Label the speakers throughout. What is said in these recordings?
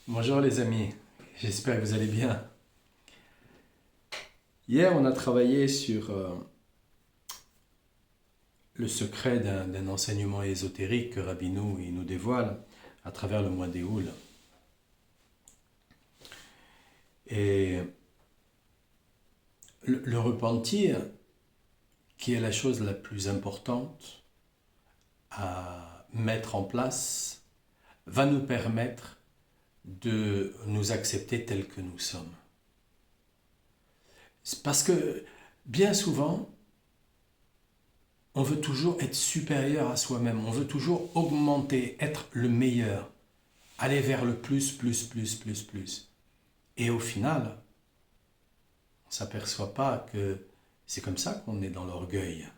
Speaker 1: Bonjour les amis, j'espère que vous allez bien. Hier, on a travaillé sur le secret d'un enseignement ésotérique que Rabbinou il nous dévoile à travers le mois d'Éoul. Et le repentir, qui est la chose la plus importante à mettre en place, va nous permettre de nous accepter tels que nous sommes. C'est parce que bien souvent, on veut toujours être supérieur à soi-même, on veut toujours augmenter, être le meilleur, aller vers le plus, plus, plus, plus, plus. Et au final, on ne s'aperçoit pas que c'est comme ça qu'on est dans l'orgueil.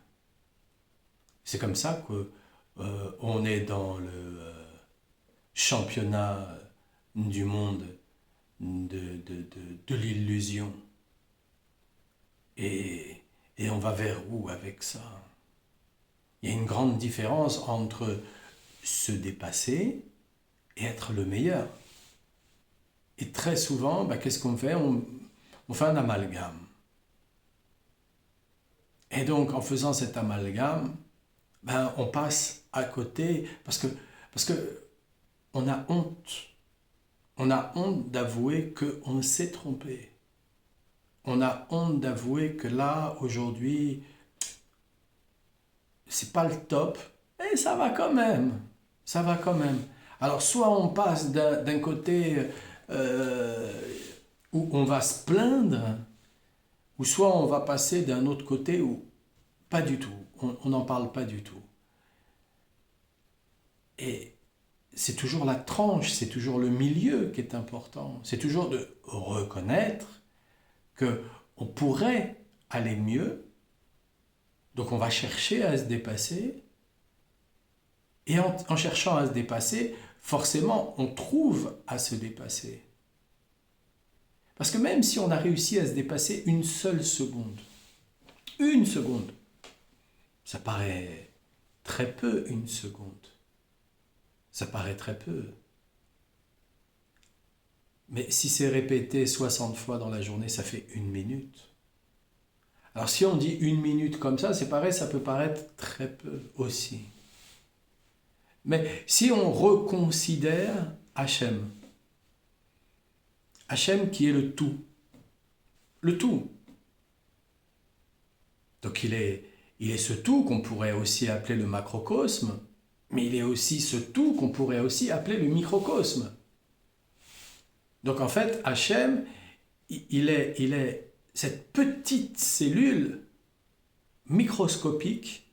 Speaker 1: C'est comme ça qu'on est dans le championnat du monde de l'illusion. Et on va vers où avec ça? Il y a une grande différence entre se dépasser et être le meilleur. Et très souvent, qu'est-ce qu'on fait? On fait un amalgame. Et donc, en faisant cet amalgame, on passe à côté parce que on a honte. On a honte d'avouer qu'on s'est trompé. On a honte d'avouer que là, aujourd'hui, c'est pas le top, et ça va quand même. Ça va quand même. Alors, soit on passe d'un côté euh, où on va se plaindre, ou soit on va passer d'un autre côté où pas du tout. On n'en parle pas du tout. Et c'est toujours la tranche, c'est toujours le milieu qui est important. C'est toujours de reconnaître que on pourrait aller mieux. Donc on va chercher à se dépasser. Et en cherchant à se dépasser, forcément, on trouve à se dépasser. Parce que même si on a réussi à se dépasser une seconde, ça paraît très peu une seconde. Ça paraît très peu. Mais si c'est répété 60 fois dans la journée, ça fait une minute. Alors si on dit une minute comme ça, c'est pareil, ça peut paraître très peu aussi. Mais si on reconsidère Hachem, Hachem qui est le tout. Donc il est ce tout qu'on pourrait aussi appeler le macrocosme, mais il est aussi ce tout qu'on pourrait aussi appeler le microcosme. Donc en fait, Hachem, il est cette petite cellule microscopique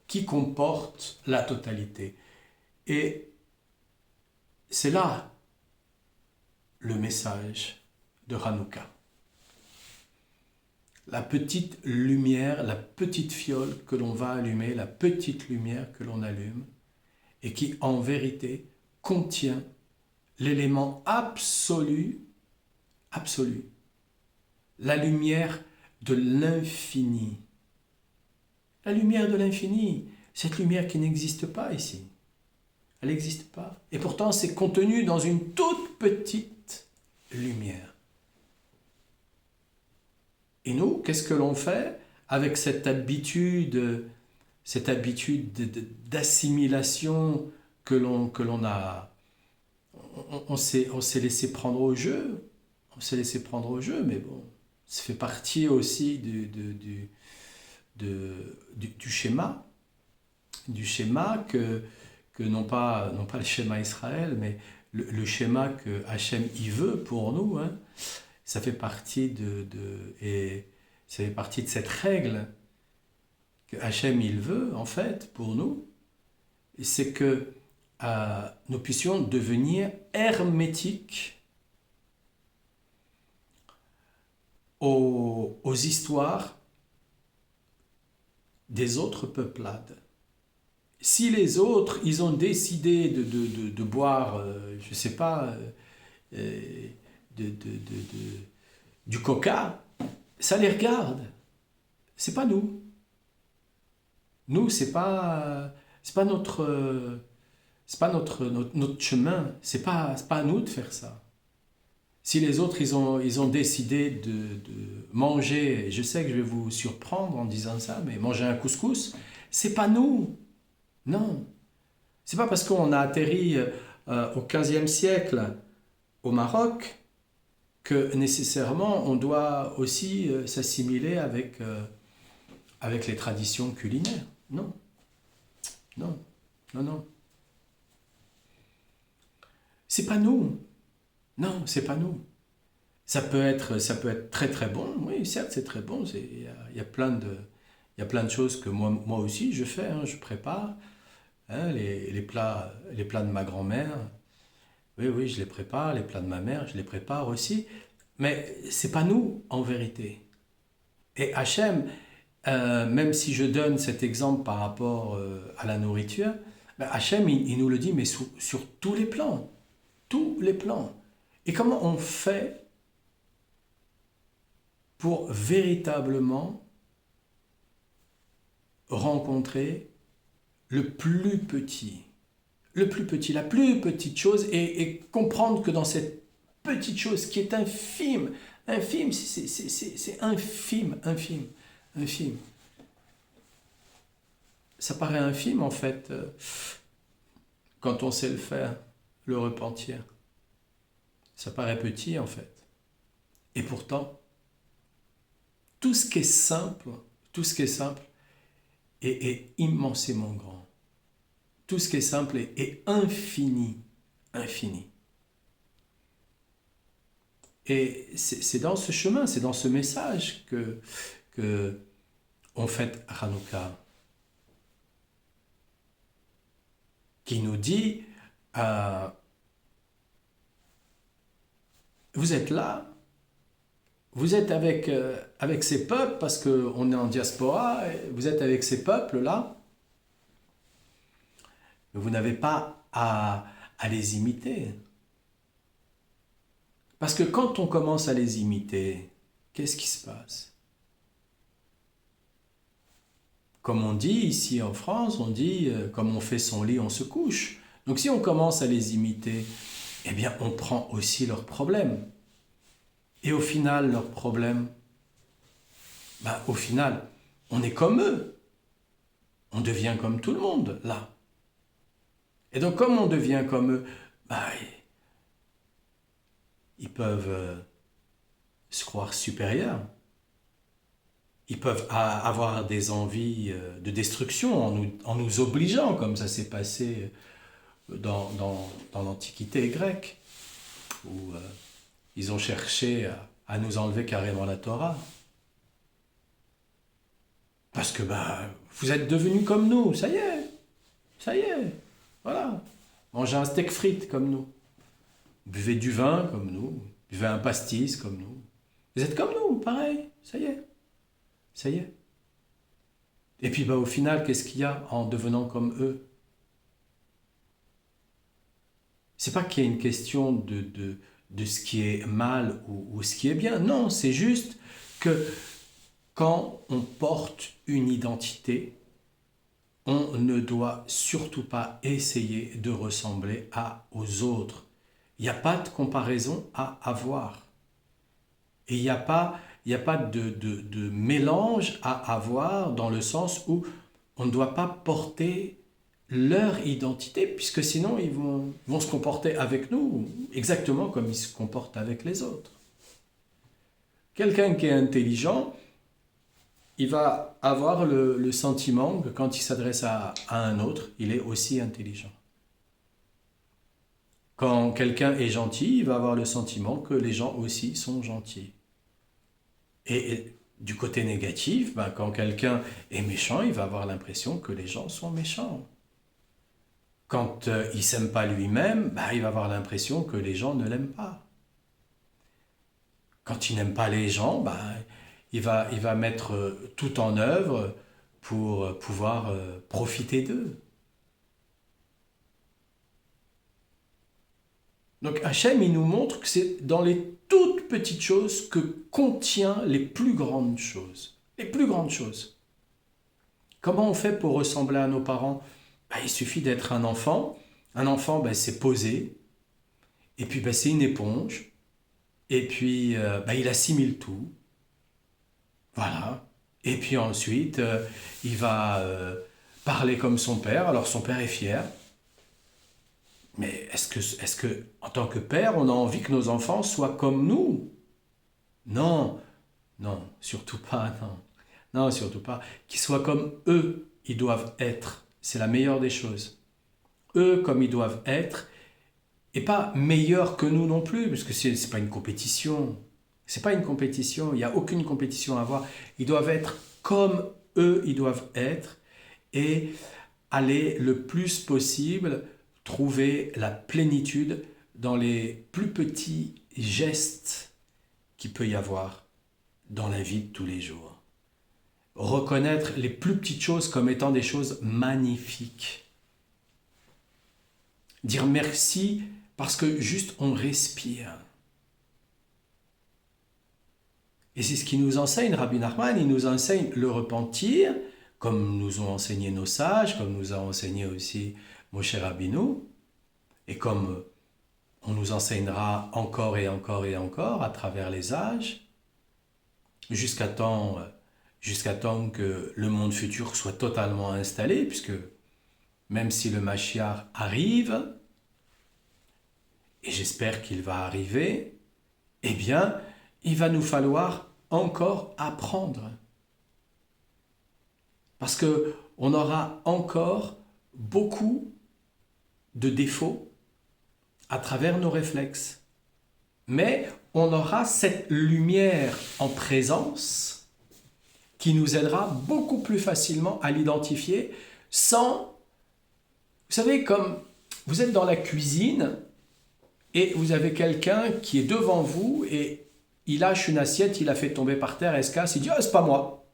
Speaker 1: qui comporte la totalité. Et c'est là le message de Hanouka. La petite lumière, la petite fiole que l'on va allumer, la petite lumière que l'on allume, et qui en vérité contient l'élément absolu, la lumière de l'infini. La lumière de l'infini, cette lumière qui n'existe pas ici. Elle n'existe pas. Et pourtant, c'est contenu dans une toute petite lumière. Et nous, qu'est-ce que l'on fait avec cette habitude d'assimilation que l'on a? On s'est laissé prendre au jeu. On s'est laissé prendre au jeu, mais bon, ça fait partie aussi du schéma. Du schéma que non pas le schéma Israël, mais le schéma que Hachem y veut pour nous, hein. Ça fait partie et ça fait partie de cette règle que Hachem il veut en fait pour nous, c'est que nous puissions devenir hermétiques aux histoires des autres peuplades. Si les autres, ils ont décidé de boire, je ne sais pas, du coca, ça les regarde. C'est pas nous. Nous, c'est pas notre C'est pas notre chemin. C'est pas à nous de faire ça. Si les autres, ils ont décidé de manger, je sais que je vais vous surprendre en disant ça, mais manger un couscous, c'est pas nous. Non. C'est pas parce qu'on a atterri au XVe siècle au Maroc que nécessairement on doit aussi s'assimiler avec les traditions culinaires. Non, non, non, non. C'est pas nous. Non, c'est pas nous. Ça peut être très très bon. Oui, certes, c'est très bon. Il y a il y a plein de choses que moi aussi je fais. Hein, je prépare hein, les plats de ma grand-mère. Oui, oui, je les prépare. Les plats de ma mère, je les prépare aussi. Mais c'est pas nous en vérité. Et Hachem, même si je donne cet exemple par rapport à la nourriture, ben Hachem, il nous le dit, mais sur tous les plans. Tous les plans. Et comment on fait pour véritablement rencontrer le plus petit, la plus petite chose, et comprendre que dans cette petite chose qui est infime, infime, c'est infime, infime, infime. Ça paraît infime en fait, quand on sait le faire, le repentir. Ça paraît petit en fait. Et pourtant, tout ce qui est simple, tout ce qui est simple est immensément grand. Tout ce qui est simple est infini, infini. Et c'est dans ce chemin, c'est dans ce message que on fête Hanouka, qui nous dit vous êtes là, vous êtes avec ces peuples, parce qu'on est en diaspora, vous êtes avec ces peuples-là, mais vous n'avez pas à les imiter. Parce que quand on commence à les imiter, qu'est-ce qui se passe? Comme on dit ici en France, on dit comme on fait son lit, on se couche. Donc si on commence à les imiter, eh bien on prend aussi leurs problèmes. Et au final, leurs problèmes, ben, au final, on est comme eux. On devient comme tout le monde, là. Et donc comme on devient comme eux, ben, ils peuvent se croire supérieurs. Ils peuvent avoir des envies de destruction en nous obligeant, comme ça s'est passé dans l'Antiquité grecque, où ils ont cherché à nous enlever carrément la Torah. Parce que vous êtes devenus comme nous, ça y est, voilà. Mangez un steak frites comme nous, buvez du vin comme nous, buvez un pastis comme nous. Vous êtes comme nous, pareil, ça y est. Ça y est. Et puis au final, qu'est-ce qu'il y a en devenant comme eux? C'est pas qu'il y a une question de ce qui est mal ou ce qui est bien. Non, c'est juste que quand on porte une identité, on ne doit surtout pas essayer de ressembler aux autres. Il n'y a pas de comparaison à avoir. Et il n'y a pas de mélange à avoir dans le sens où on ne doit pas porter leur identité, puisque sinon ils vont se comporter avec nous exactement comme ils se comportent avec les autres. Quelqu'un qui est intelligent, il va avoir le sentiment que quand il s'adresse à un autre, il est aussi intelligent. Quand quelqu'un est gentil, il va avoir le sentiment que les gens aussi sont gentils. Et du côté négatif, quand quelqu'un est méchant, il va avoir l'impression que les gens sont méchants. Quand il ne s'aime pas lui-même, il va avoir l'impression que les gens ne l'aiment pas. Quand il n'aime pas les gens, il va mettre tout en œuvre pour pouvoir profiter d'eux. Donc Hachem, il nous montre que c'est dans les toutes petites choses que contient les plus grandes choses. Les plus grandes choses. Comment on fait pour ressembler à nos parents? Il suffit d'être un enfant Un enfant, ben, c'est posé, et puis ben, c'est une éponge, et puis ben, il assimile tout. Voilà. Et puis ensuite, il va parler comme son père. Alors son père est fier. Mais est-ce que, en tant que père, on a envie que nos enfants soient comme nous? Non, non, surtout pas, non. Non, surtout pas. Qu'ils soient comme eux, ils doivent être. C'est la meilleure des choses. Eux, comme ils doivent être, et pas meilleurs que nous non plus, parce que c'est pas une compétition. C'est pas une compétition, il n'y a aucune compétition à avoir. Ils doivent être comme eux, ils doivent être, et aller le plus possible trouver la plénitude dans les plus petits gestes qu'il peut y avoir dans la vie de tous les jours. Reconnaître les plus petites choses comme étant des choses magnifiques. Dire merci parce que juste on respire. Et c'est ce qui nous enseigne Rabbi Nachman, il nous enseigne le repentir, comme nous ont enseigné nos sages, comme nous a enseigné aussi Moshe Rabbeinu, et comme on nous enseignera encore et encore et encore à travers les âges, jusqu'à temps que le monde futur soit totalement installé, puisque même si le Mashiach arrive, et j'espère qu'il va arriver, eh bien, il va nous falloir encore apprendre. Parce qu'on aura encore beaucoup de défauts à travers nos réflexes. Mais on aura cette lumière en présence qui nous aidera beaucoup plus facilement à l'identifier sans... Vous savez, comme vous êtes dans la cuisine et vous avez quelqu'un qui est devant vous et il lâche une assiette, il la fait tomber par terre, elle se casse, il dit « Ah, c'est pas moi !»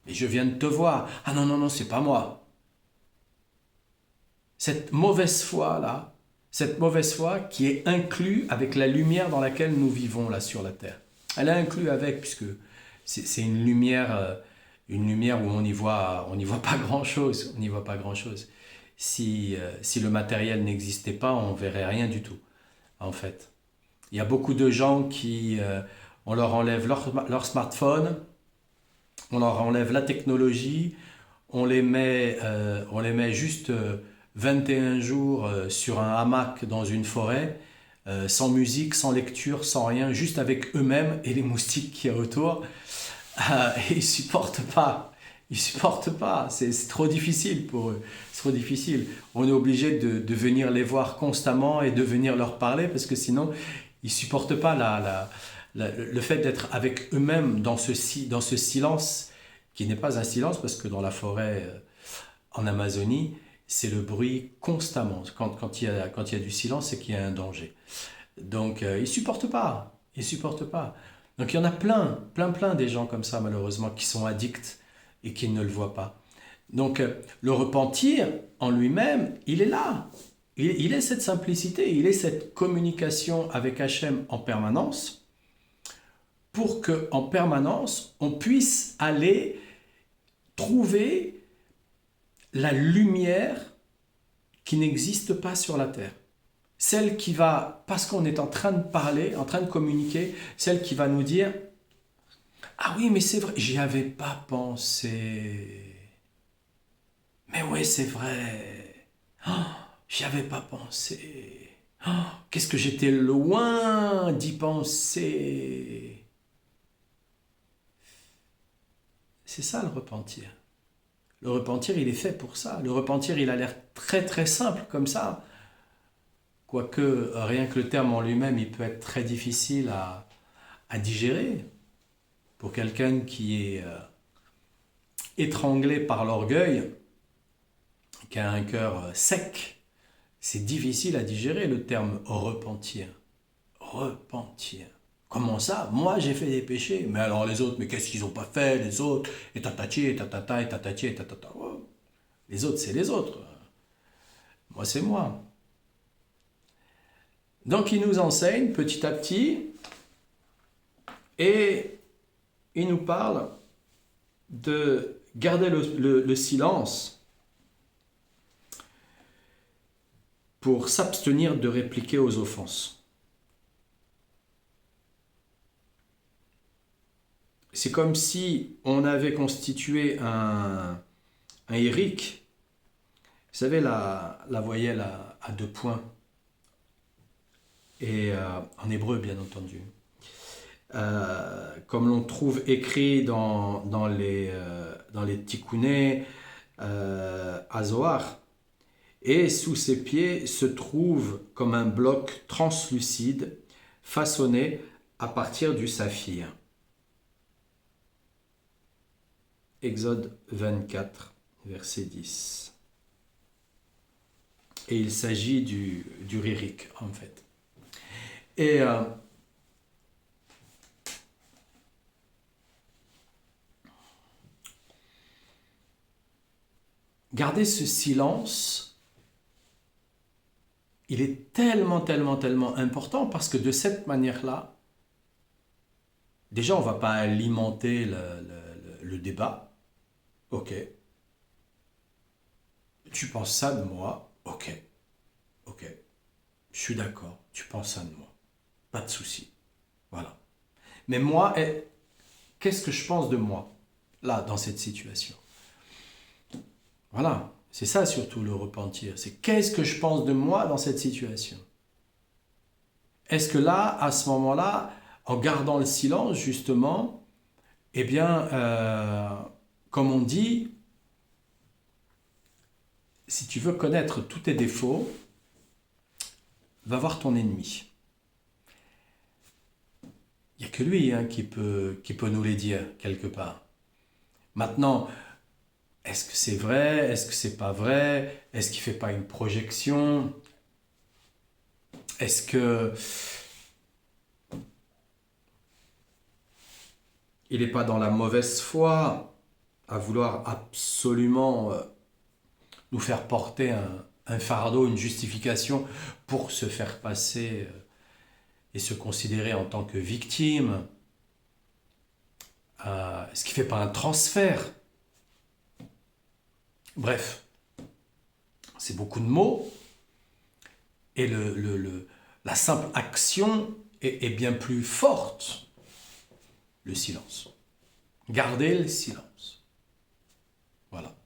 Speaker 1: Mais je viens de te voir. « Ah non, non, non, c'est pas moi !» Cette mauvaise foi-là, cette mauvaise foi qui est inclue avec la lumière dans laquelle nous vivons là sur la terre. Elle est inclue avec, puisque c'est une lumière où on n'y voit pas grand-chose. On n'y voit pas grand-chose. Si le matériel n'existait pas, on ne verrait rien du tout, en fait. Il y a beaucoup de gens qui, on leur enlève leur smartphone, on leur enlève la technologie, on les met juste 21 jours sur un hamac dans une forêt, sans musique, sans lecture, sans rien, juste avec eux-mêmes et les moustiques qui y a autour. Et ils supportent pas. Ils supportent pas. C'est trop difficile pour eux. C'est trop difficile. On est obligé de venir les voir constamment et de venir leur parler parce que sinon, ils supportent pas le fait d'être avec eux-mêmes dans ce silence qui n'est pas un silence parce que dans la forêt en Amazonie, c'est le bruit constamment. Quand il y a du silence, c'est qu'il y a un danger. Donc, ils supportent pas. Ils supportent pas. Donc, il y en a plein des gens comme ça, malheureusement, qui sont addicts et qui ne le voient pas. Donc, le repentir en lui-même, il est là. Il est cette simplicité, il est cette communication avec Hachem en permanence pour qu'en permanence, on puisse aller trouver la lumière qui n'existe pas sur la terre. Celle qui va, parce qu'on est en train de parler, en train de communiquer, celle qui va nous dire « Ah oui, mais c'est vrai, j'y avais pas pensé. Mais oui, c'est vrai. Oh, j'y avais pas pensé. Oh, qu'est-ce que j'étais loin d'y penser. » C'est ça le repentir. Le repentir, il est fait pour ça. Le repentir, il a l'air très très simple comme ça. Quoique, rien que le terme en lui-même, il peut être très difficile à digérer. Pour quelqu'un qui est étranglé par l'orgueil, qui a un cœur sec, c'est difficile à digérer le terme repentir. Repentir. Comment ça? Moi, j'ai fait des péchés. Mais alors les autres, mais qu'est-ce qu'ils n'ont pas fait, les autres? Et tatati, et tatata, et tatati, et tatata. Oh. Les autres, c'est les autres. Moi, c'est moi. Donc, il nous enseigne petit à petit et il nous parle de garder le silence pour s'abstenir de répliquer aux offenses. C'est comme si on avait constitué un hiéric. Vous savez, la voyelle à deux points, et en hébreu bien entendu. Comme l'on trouve écrit dans les tikkunei Azohar, et sous ses pieds se trouve comme un bloc translucide façonné à partir du saphir. Exode 24, verset 10. Et il s'agit du hiéric, en fait. Et garder ce silence, il est tellement important, parce que de cette manière-là, déjà on ne va pas alimenter le débat. Ok. Tu penses ça de moi? Ok. Je suis d'accord, tu penses ça de moi. Pas de souci. Voilà. Mais moi, qu'est-ce que je pense de moi, là, dans cette situation? Voilà. C'est ça surtout le repentir. C'est qu'est-ce que je pense de moi dans cette situation? Est-ce que là, à ce moment-là, en gardant le silence, justement, eh bien, comme on dit, si tu veux connaître tous tes défauts, va voir ton ennemi. Il n'y a que lui qui peut nous les dire quelque part. Maintenant, est-ce que c'est vrai? Est-ce que c'est pas vrai? Est-ce qu'il ne fait pas une projection? Est-ce que il n'est pas dans la mauvaise foi à vouloir absolument nous faire porter un fardeau, une justification pour se faire passer et se considérer en tant que victime? Est-ce qu'il ne fait pas un transfert? Bref, c'est beaucoup de mots, et la simple action est bien plus forte. Le silence. Gardez le silence. Voilà.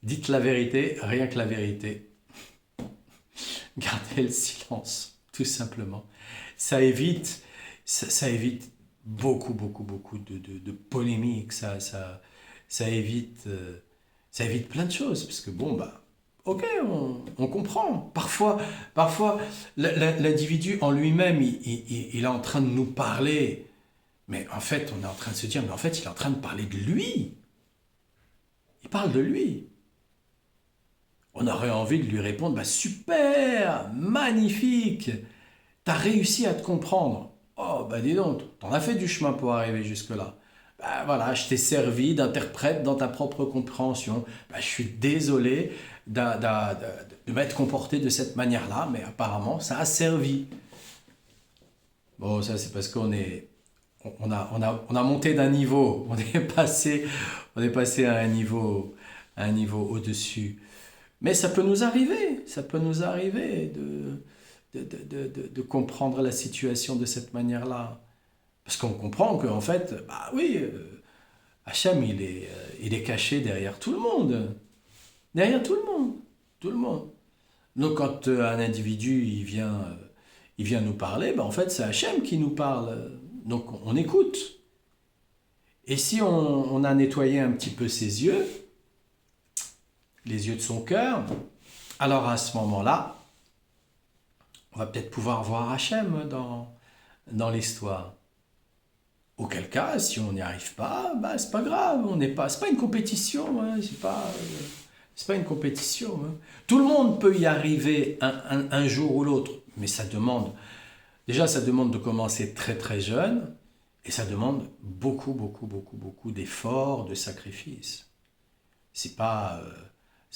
Speaker 1: Dites la vérité, rien que la vérité. Gardez le silence, tout simplement. Ça évite beaucoup de polémiques. Ça évite plein de choses. Parce que bon, ok, on comprend. Parfois l'individu en lui-même, il est en train de nous parler. Mais en fait, on est en train de se dire, mais en fait, il est en train de parler de lui. Il parle de lui. On aurait envie de lui répondre, super, magnifique, t'as réussi à te comprendre. Oh, dis donc, t'en as fait du chemin pour arriver jusque-là. Voilà, je t'ai servi d'interprète dans ta propre compréhension. Je suis désolé de m'être comporté de cette manière-là, mais apparemment, ça a servi. Bon, ça c'est parce qu'on a monté d'un niveau, on est passé à un niveau au-dessus. Mais ça peut nous arriver de comprendre la situation de cette manière-là. Parce qu'on comprend qu'en fait, oui, Hachem, il est caché derrière tout le monde. Derrière tout le monde. Donc quand un individu, il vient nous parler, en fait, c'est Hachem qui nous parle. Donc on écoute. Et si on a nettoyé un petit peu ses yeux, les yeux de son cœur, alors à ce moment-là, on va peut-être pouvoir voir Hachem dans l'histoire. Auquel cas, si on n'y arrive pas, c'est pas grave, c'est pas une compétition, c'est pas une compétition. Tout le monde peut y arriver un jour ou l'autre, mais ça demande de commencer très très jeune, et ça demande beaucoup d'efforts, de sacrifices. C'est pas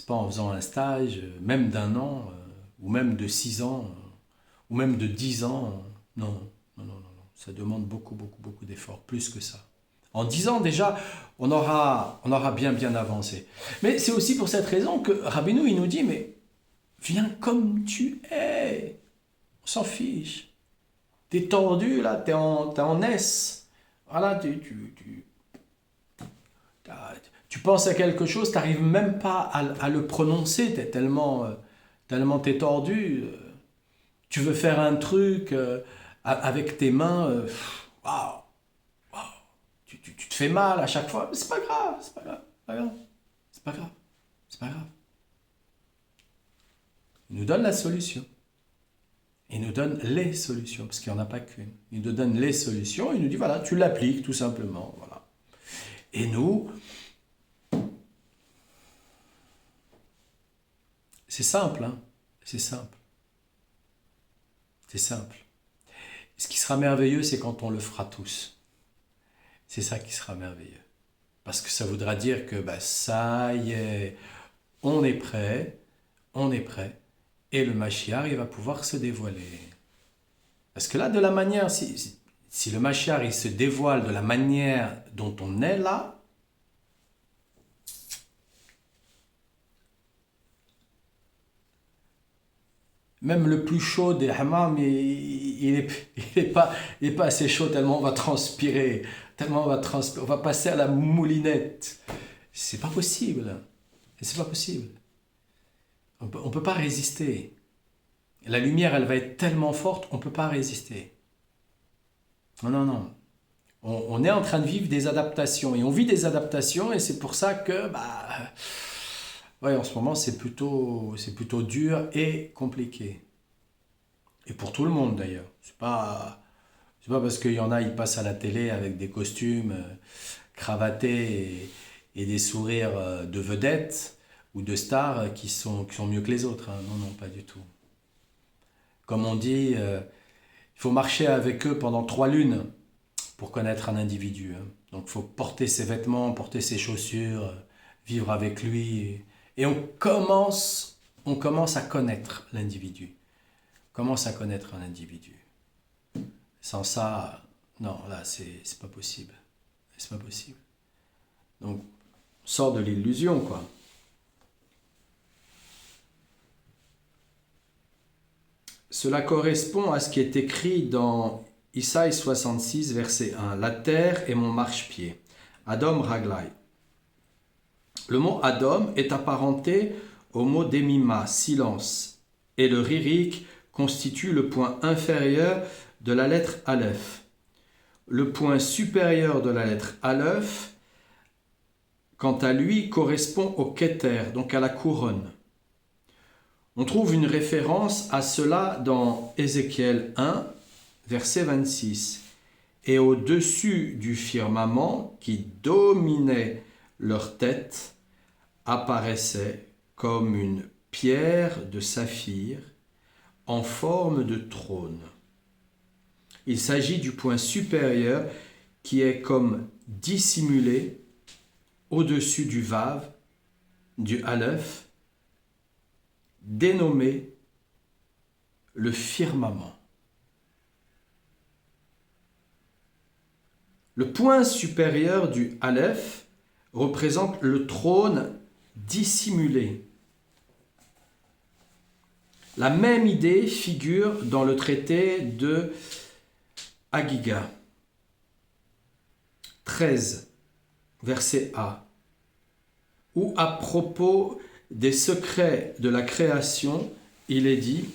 Speaker 1: en faisant un stage, même d'un an, ou même de 6 ans, ou même de 10 ans. Non. Ça demande beaucoup d'efforts, plus que ça. En 10 ans, déjà, on aura bien avancé. Mais c'est aussi pour cette raison que Rabbeinu, il nous dit, mais Viens comme tu es. On s'en fiche. T'es tordu, là, t'es en S. Voilà, tu penses à quelque chose, t'arrives même pas à le prononcer, tellement t'es tordu. Tu veux faire un truc avec tes mains, waouh, waouh, tu te fais mal à chaque fois. Mais c'est pas grave, c'est pas grave, c'est pas grave, c'est pas grave, c'est pas grave. Il nous donne la solution. Il nous donne les solutions, parce qu'il n'y en a pas qu'une. Il nous donne les solutions, il nous dit, voilà, tu l'appliques tout simplement. Voilà. Et nous, c'est simple, hein, c'est simple. C'est simple. Ce qui sera merveilleux, c'est quand on le fera tous. C'est ça qui sera merveilleux. Parce que ça voudra dire que ça y est, on est prêt, et le Mashiach, il va pouvoir se dévoiler. Parce que là, de la manière, si le Mashiach, il se dévoile de la manière dont on est là, même le plus chaud des hammams, il est pas assez chaud tellement on va transpirer, on va passer à la moulinette. C'est pas possible. C'est pas possible. On peut pas résister. La lumière, elle va être tellement forte, on peut pas résister. Non, non, non. On est en train de vivre des adaptations et on vit des adaptations et c'est pour ça que, ouais, en ce moment, c'est plutôt dur et compliqué. Et pour tout le monde d'ailleurs. C'est pas parce qu'il y en a, ils passent à la télé avec des costumes cravatés et des sourires de vedettes ou de stars qui sont mieux que les autres, hein. Non, non, pas du tout. Comme on dit, il faut marcher avec eux pendant 3 lunes pour connaître un individu, hein. Donc il faut porter ses vêtements, porter ses chaussures, vivre avec lui. Et on commence à connaître l'individu. Commence à connaître un individu. Sans ça, non, là, c'est pas possible. C'est pas possible. Donc, on sort de l'illusion, quoi. Cela correspond à ce qui est écrit dans Isaïe 66, verset 1. La terre est mon marchepied. Adom Raglai. Le mot Adom est apparenté au mot Demima, silence. Et le ririk constitue le point inférieur de la lettre Aleph. Le point supérieur de la lettre Aleph, quant à lui, correspond au Keter, donc à la couronne. On trouve une référence à cela dans Ézéchiel 1, verset 26. Et au-dessus du firmament qui dominait leur tête apparaissait comme une pierre de saphir en forme de trône. Il s'agit du point supérieur qui est comme dissimulé au-dessus du Vav, du Aleph, dénommé le firmament. Le point supérieur du Aleph représente le trône dissimulé. La même idée figure dans le traité de Hagiga 13, verset A, où à propos des secrets de la création, il est dit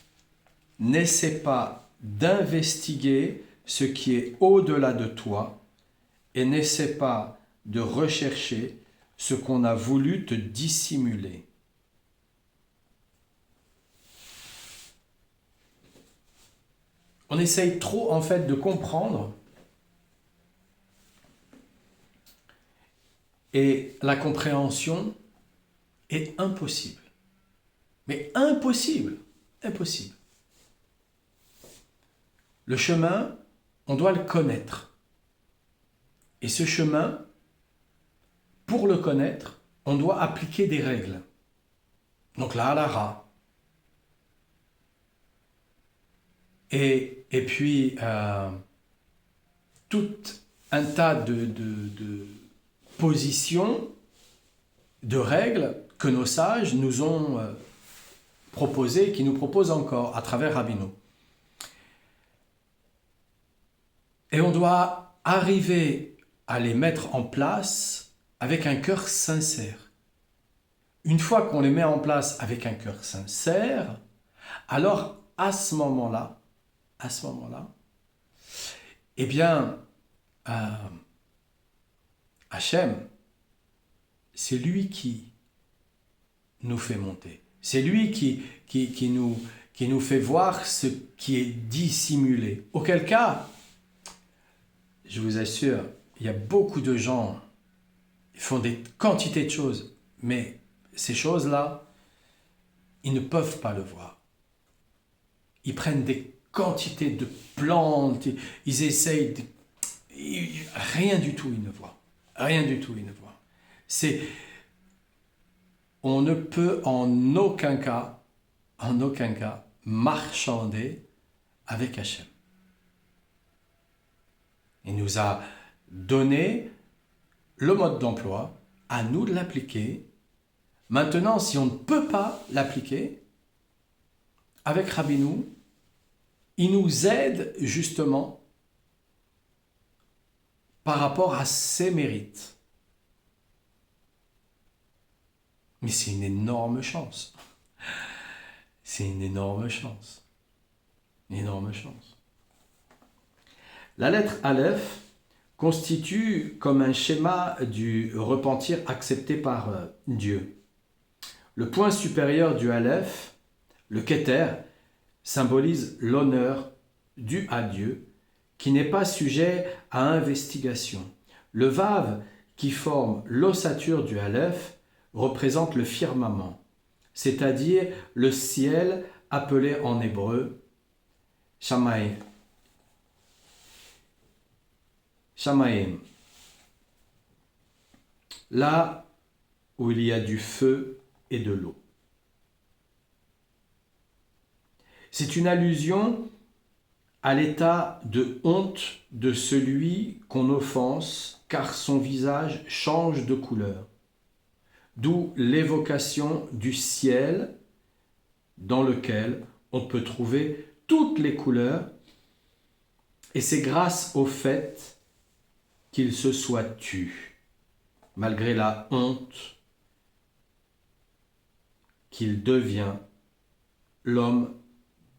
Speaker 1: « N'essaie pas d'investiguer ce qui est au-delà de toi et n'essaie pas de rechercher ce qu'on a voulu te dissimuler. » On essaye trop en fait de comprendre et la compréhension est impossible. Mais impossible, impossible. Le chemin, on doit le connaître. Et ce chemin, pour le connaître, on doit appliquer des règles. Donc la halakha. Et puis, tout un tas de positions, de règles que nos sages nous ont proposé, qui nous propose encore à travers Rabbeinu. Et on doit arriver à les mettre en place avec un cœur sincère. Une fois qu'on les met en place avec un cœur sincère, alors à ce moment-là, eh bien, Hachem, c'est lui qui nous fait monter. C'est lui qui nous fait voir ce qui est dissimulé. Auquel cas, je vous assure, il y a beaucoup de gens qui font des quantités de choses, mais ces choses-là, ils ne peuvent pas le voir. Ils prennent des quantités de plantes, ils essayent, rien du tout ils ne voient. Rien du tout ils ne voient. On ne peut en aucun cas marchander avec Hachem. Il nous a donné le mode d'emploi, à nous de l'appliquer. Maintenant, si on ne peut pas l'appliquer, avec Rabbeinu, il nous aide justement par rapport à ses mérites. Mais c'est une énorme chance. C'est une énorme chance. Une énorme chance. La lettre Aleph constitue comme un schéma du repentir accepté par Dieu. Le point supérieur du Aleph, le Keter, symbolise l'honneur dû à Dieu, qui n'est pas sujet à investigation. Le Vav, qui forme l'ossature du Aleph, représente le firmament, c'est-à-dire le ciel appelé en hébreu Shamaï. Shamaïm. Là où il y a du feu et de l'eau. C'est une allusion à l'état de honte de celui qu'on offense, car son visage change de couleur. D'où l'évocation du ciel dans lequel on peut trouver toutes les couleurs, et c'est grâce au fait qu'il se soit tu, malgré la honte, qu'il devient l'homme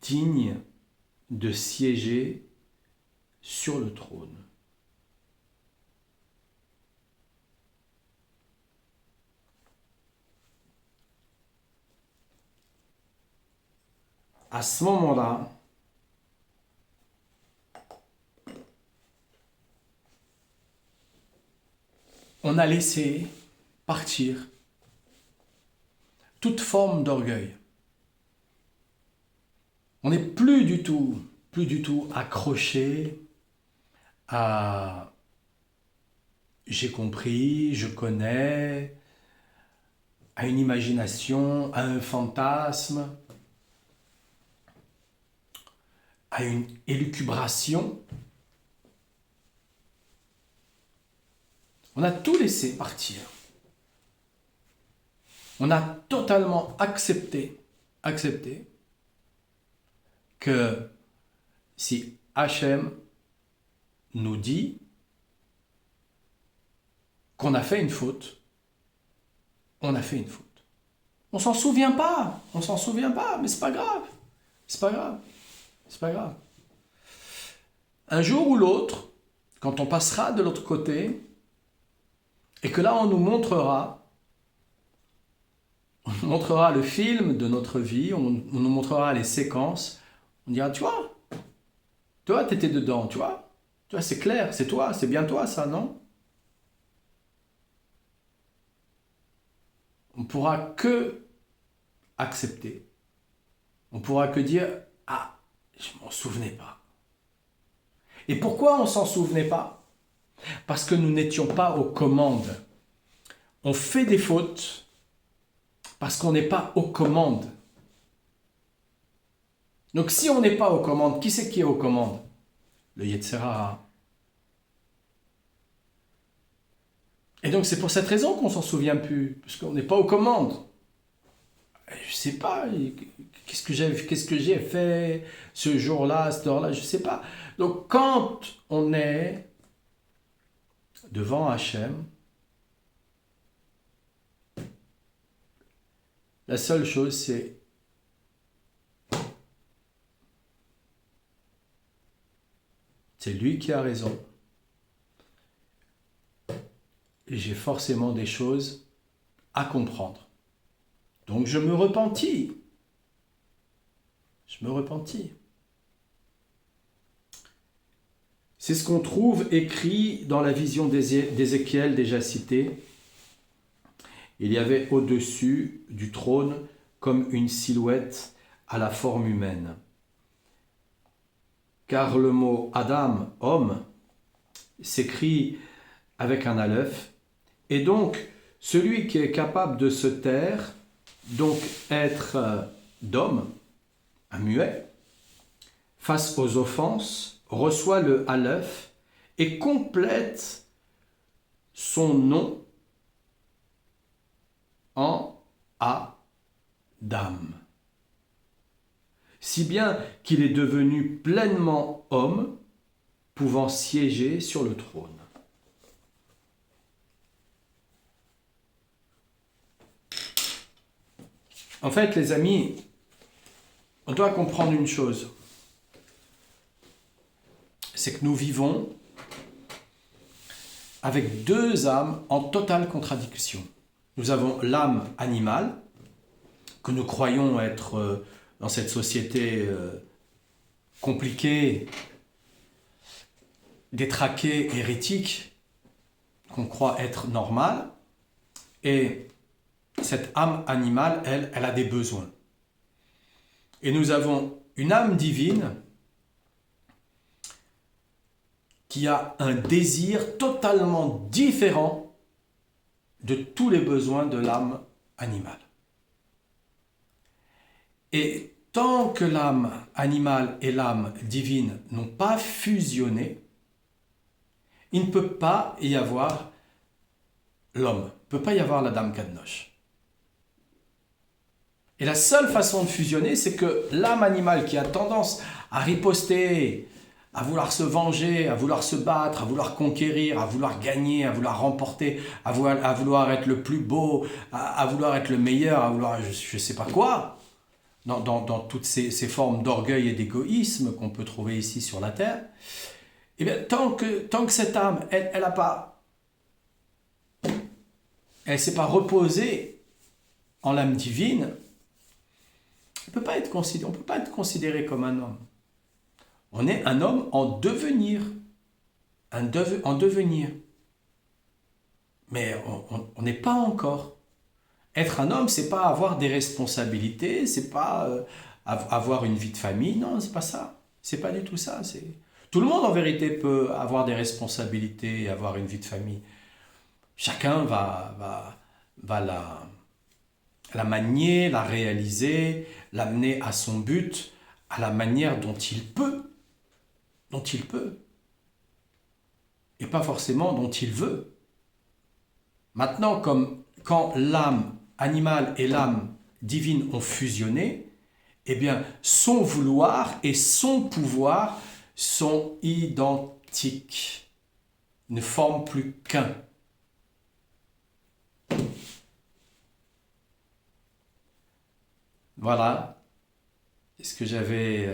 Speaker 1: digne de siéger sur le trône. À ce moment-là, on a laissé partir toute forme d'orgueil. On n'est plus du tout accroché à j'ai compris, je connais, à une imagination, à un fantasme, à une élucubration. On a tout laissé partir. On a totalement accepté que si Hachem nous dit qu'on a fait une faute, on a fait une faute. On s'en souvient pas, mais c'est pas grave. Un jour ou l'autre, quand on passera de l'autre côté, et que là on nous montrera le film de notre vie, on nous montrera les séquences, on dira, tu vois, t'étais dedans, tu vois, c'est clair, c'est toi, c'est bien toi ça, non? On pourra que accepter. On pourra que dire, ah, je m'en souvenais pas. Et pourquoi on s'en souvenait pas? Parce que nous n'étions pas aux commandes. On fait des fautes parce qu'on n'est pas aux commandes. Donc si on n'est pas aux commandes, qui c'est qui est aux commandes? Le Yetzer Hara. Et donc c'est pour cette raison qu'on s'en souvient plus, parce qu'on n'est pas aux commandes. Je sais pas, qu'est-ce que j'ai fait ce jour-là, à cette heure-là, je sais pas. Donc quand on est devant Hachem, la seule chose c'est lui qui a raison. Et j'ai forcément des choses à comprendre. Donc je me repentis. Je me repentis. C'est ce qu'on trouve écrit dans la vision d'Ézéchiel déjà citée. Il y avait au-dessus du trône comme une silhouette à la forme humaine. Car le mot Adam, homme, s'écrit avec un aleph, et donc celui qui est capable de se taire, donc être d'homme, un muet, face aux offenses, reçoit le aleph et complète son nom en Adam. Si bien qu'il est devenu pleinement homme, pouvant siéger sur le trône. En fait, les amis, on doit comprendre une chose. C'est que nous vivons avec deux âmes en totale contradiction. Nous avons l'âme animale, que nous croyons être dans cette société compliquée, détraquée, hérétique, qu'on croit être normale, et cette âme animale, elle a des besoins. Et nous avons une âme divine qui a un désir totalement différent de tous les besoins de l'âme animale. Et tant que l'âme animale et l'âme divine n'ont pas fusionné, il ne peut pas y avoir l'homme, il ne peut pas y avoir la dame Kadnosh. Et la seule façon de fusionner, c'est que l'âme animale qui a tendance à riposter, à vouloir se venger, à vouloir se battre, à vouloir conquérir, à vouloir gagner, à vouloir remporter, à vouloir être le plus beau, à vouloir être le meilleur, à vouloir je ne sais pas quoi, dans toutes ces formes d'orgueil et d'égoïsme qu'on peut trouver ici sur la terre, et bien, tant que cette âme, elle ne s'est pas reposée en l'âme divine, on ne peut pas être considéré comme un homme. On est un homme en devenir. En devenir. Mais on n'est pas encore. Être un homme, c'est pas avoir des responsabilités, c'est pas avoir une vie de famille. Non, c'est pas ça. C'est pas du tout ça. Tout le monde, en vérité, peut avoir des responsabilités et avoir une vie de famille. Chacun va la manier, la réaliser, l'amener à son but, à la manière dont il peut. Et pas forcément dont il veut. Maintenant, comme quand l'âme animale et l'âme divine ont fusionné, eh bien, son vouloir et son pouvoir sont identiques, ne forment plus qu'un. Voilà ce que j'avais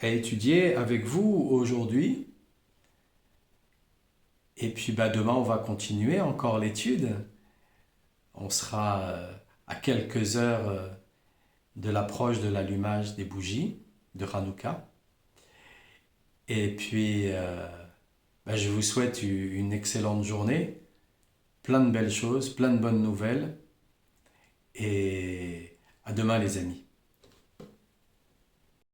Speaker 1: à étudier avec vous aujourd'hui. Et puis demain, on va continuer encore l'étude. On sera à quelques heures de l'approche de l'allumage des bougies de Hanouka. Et puis, je vous souhaite une excellente journée, plein de belles choses, plein de bonnes nouvelles. Et à demain les amis.